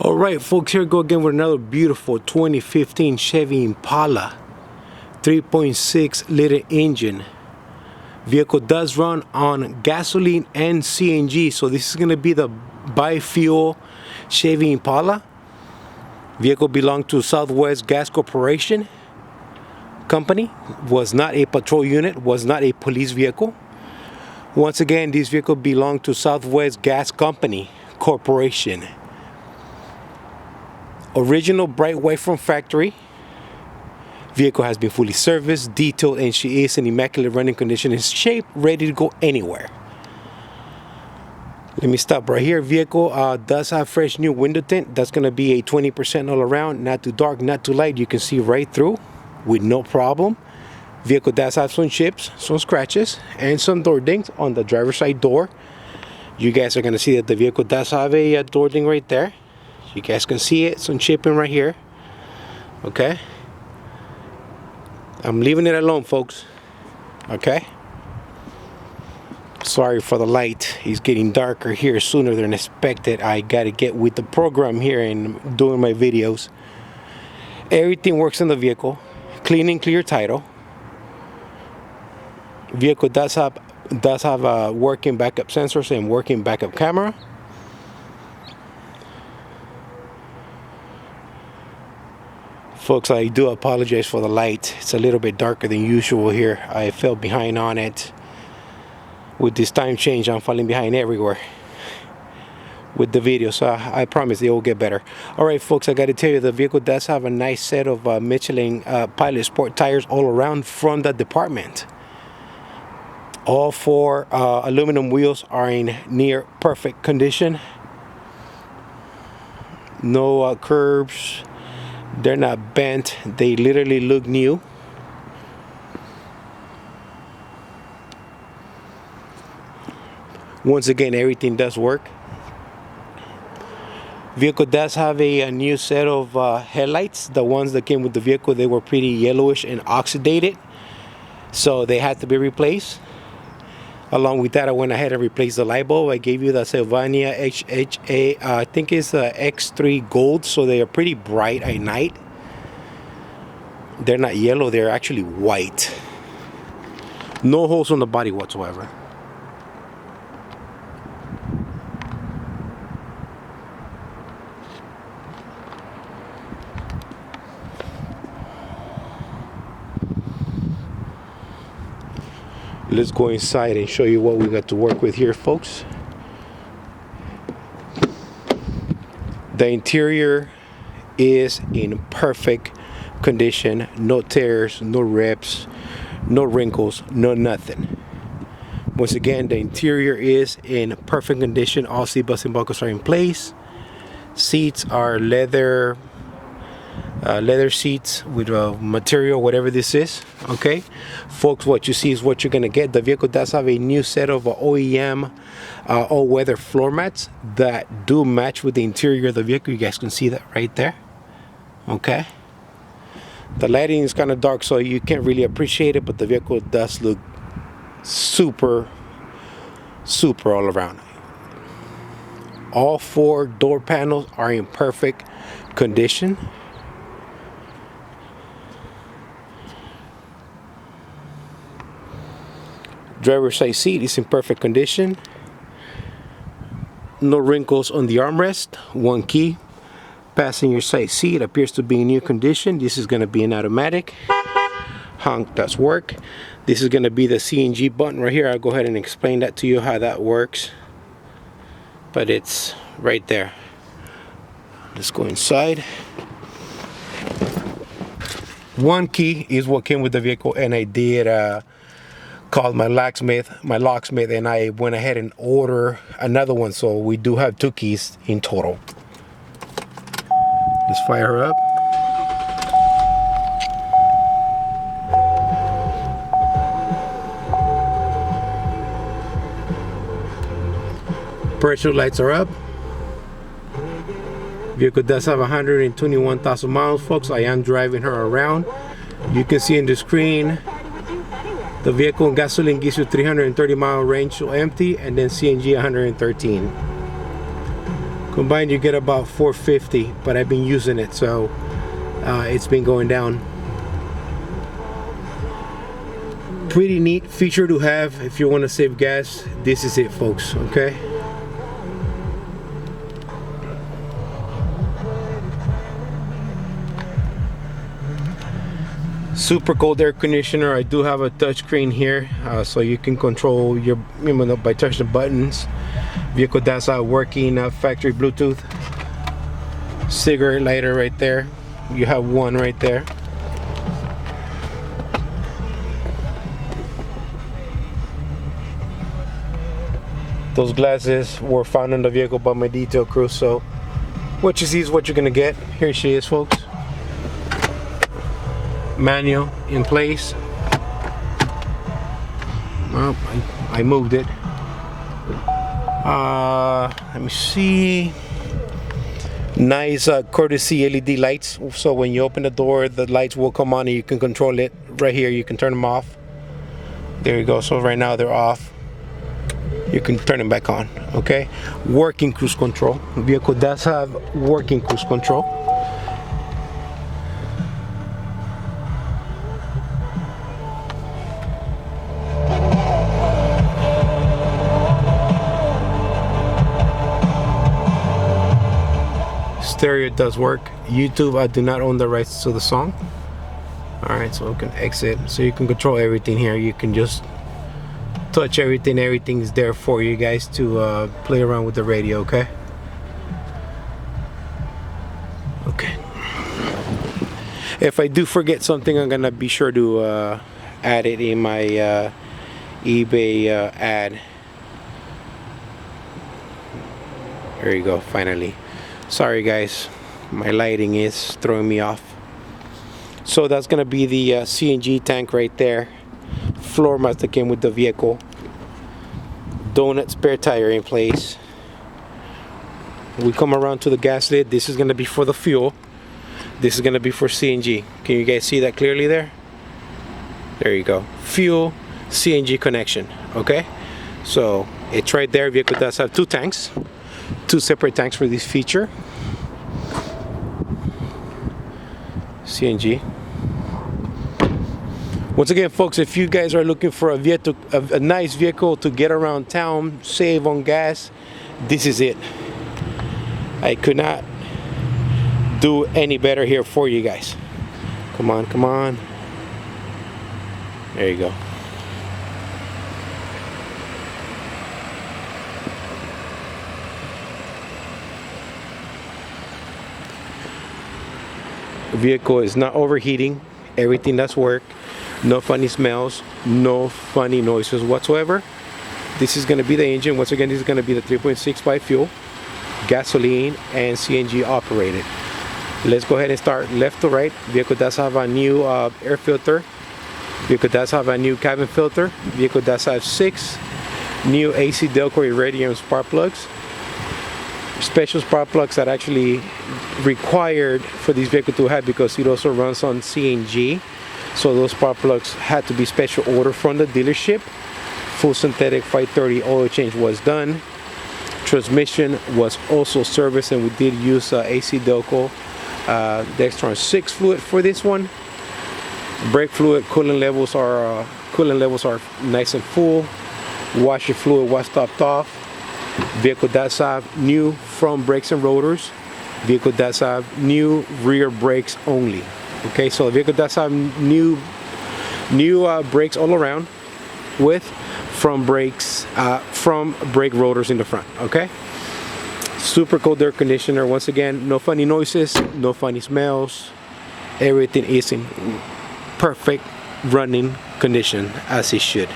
All right, folks, here we go again with another beautiful 2015 Chevy Impala 3.6 liter engine. Vehicle does run on gasoline and CNG, so this is going to be the bi-fuel Chevy Impala. Vehicle belonged to Southwest Gas Corporation company, was not a patrol unit, was not a police vehicle. Once again, this vehicle belonged to Southwest Gas Company Corporation. Original bright white from factory. Vehicle has been fully serviced, detailed, and she is in immaculate running condition. Is shape, ready to go anywhere. Let me stop right here. Vehicle does have fresh new window tint. That's going to be a 20% all around. Not too dark, not too light. You can see right through with no problem. Vehicle does have some chips, some scratches, and some door dings on the driver's side door. You guys are going to see that the vehicle does have a door ding right there. You guys can see it, some chipping right here. Okay, I'm leaving it alone, folks. Okay, sorry for the light. It's getting darker here sooner than expected. I gotta get with the program here and doing my videos. Everything works in the vehicle. Clean and clear title. Vehicle does have working backup sensors and working backup camera. Folks, I do apologize for the light. It's a little bit darker than usual here. I fell behind on it. With this time change, I'm falling behind everywhere with the video, so I promise they will get better. All right, folks, I got to tell you, the vehicle does have a nice set of Michelin Pilot Sport tires all around from the department. All four aluminum wheels are in near perfect condition. No curves. They're not bent. They literally look new. Once again, everything does work. Vehicle does have a new set of headlights. The ones that came with the vehicle, they were pretty yellowish and oxidated, so they had to be replaced. Along with that, I went ahead and replaced the light bulb. I gave you the Sylvania HHA, I think it's X3 Gold, so they are pretty bright at night. They're not yellow, they're actually white. No holes on the body whatsoever. Let's go inside and show you what we got to work with here, folks. The interior is in perfect condition. No tears, no rips, no wrinkles, no nothing. Once again, the interior is in perfect condition. All seat belts and buckles are in place. Seats are leather seats with material, whatever this is. Okay, folks, what you see is what you're gonna get. The vehicle does have a new set of OEM all-weather floor mats that do match with the interior of the vehicle. You guys can see that right there. Okay, the lighting is kind of dark, so you can't really appreciate it, but the vehicle does look super all around. All four door panels are in perfect condition. Driver's side seat is in perfect condition. No wrinkles on the armrest. One key. Passenger side seat appears to be in new condition. This is going to be an automatic. Honk does work. This is going to be the CNG button right here. I'll go ahead and explain that to you, how that works. But it's right there. Let's go inside. One key is what came with the vehicle, and I did called my locksmith, and I went ahead and ordered another one, so we do have 2 keys in total. Let's fire her up. Pressure lights are up. Vehicle does have 121,000 miles, folks. I am driving her around. You can see in the screen the vehicle in gasoline gives you 330 mile range to empty, and then CNG 113. Combined you get about 450, but I've been using it, so it's been going down. Pretty neat feature to have if you want to save gas. This is it, folks. Okay, super cold air conditioner. I do have a touchscreen here, so you can control your, by touching the buttons. Vehicle does have working factory Bluetooth. Cigarette lighter right there. You have one right there. Those glasses were found in the vehicle by my detail crew, so what you see is what you're gonna get. Here she is, folks. Manual in place. Oh, I moved it. Let me see. Nice courtesy LED lights, so when you open the door the lights will come on and you can control it right here. You can turn them off. There you go. So right now they're off. You can turn them back on. Okay, working cruise control. The vehicle does have working cruise control. Stereo does work. YouTube, I do not own the rights to the song. Alright, so we can exit. So you can control everything here. You can just touch everything. Everything's there for you guys to play around with the radio. Okay. Okay. If I do forget something, I'm gonna be sure to add it in my eBay ad. There you go. Finally. Sorry guys, my lighting is throwing me off. So that's gonna be the CNG tank right there. Floor mats that came with the vehicle. Donut spare tire in place. We come around to the gas lid. This is gonna be for the fuel. This is gonna be for CNG. Can you guys see that clearly there? There you go. Fuel, CNG connection. Okay, so it's right there. Vehicle does have two tanks. Two separate tanks for this feature. CNG. Once again, folks, if you guys are looking for a nice vehicle to get around town, save on gas, this is it. I could not do any better here for you guys. Come on, come on. There you go. Vehicle is not overheating. Everything does work. No funny smells, no funny noises whatsoever. This is going to be the engine. Once again, this is going to be the 3.6 bi-fuel, gasoline and CNG operated. Let's go ahead and start left to right. Vehicle does have a new air filter. Vehicle does have a new cabin filter. Vehicle does have 6 new AC Delco Iridium spark plugs. Special spark plugs that actually required for this vehicle to have, because it also runs on CNG, so those spark plugs had to be special order from the dealership. Full synthetic 530 oil change was done. Transmission was also serviced, and we did use AC Delco Dextron 6 fluid for this one. Brake fluid, coolant levels are nice and full. Washer fluid was topped off. Vehicle does have new front brakes and rotors. Vehicle does have new rear brakes only. Okay, so the vehicle does have new brakes all around, with front brakes, front brake rotors in the front. Okay, super cold air conditioner. Once again, no funny noises, no funny smells. Everything is in perfect running condition as it should.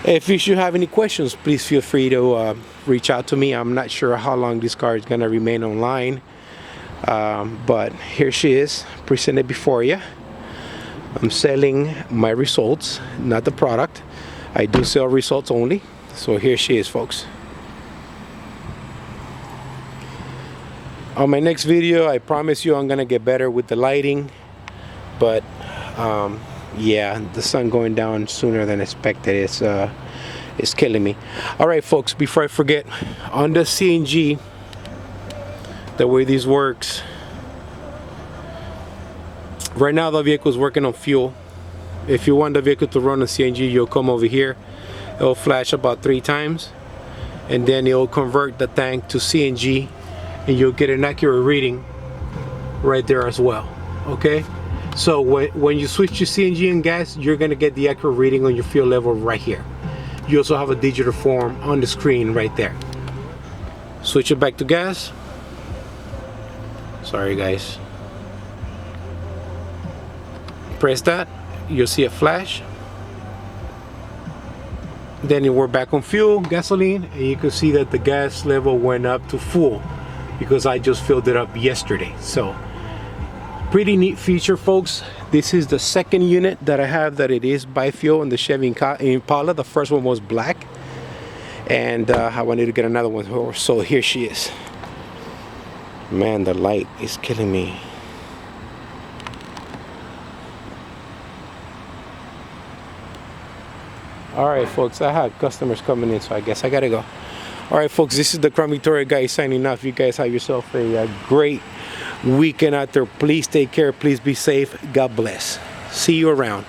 If you should have any questions, please feel free to reach out to me. I'm not sure how long this car is going to remain online, but here she is, presented before you. I'm selling my results, not the product. I do sell results only. So here she is, folks. On my next video, I promise you I'm going to get better with the lighting, but yeah, the sun going down sooner than expected. It's killing me. All right, folks, before I forget, on the CNG, the way this works, right now the vehicle is working on fuel. If you want the vehicle to run on CNG, you'll come over here. It'll flash about 3 times, and then it'll convert the tank to CNG, and you'll get an accurate reading right there as well. Okay, so when you switch to CNG and gas, you're gonna get the accurate reading on your fuel level right here. You also have a digital form on the screen right there. Switch it back to gas. Sorry guys. Press that, you'll see a flash. Then we're back on fuel, gasoline, and you can see that the gas level went up to full because I just filled it up yesterday. So pretty neat feature, folks. This is the second unit that I have that it is bi-fuel in the Chevy Impala. The first one was black, and I wanted to get another one, so here she is. Man, the light is killing me. All right, folks, I have customers coming in, so I guess I gotta go. All right, folks, this is the Crown Victoria guy signing off. You guys have yourself a great weekend out there. Please take care. Please be safe. God bless. See you around.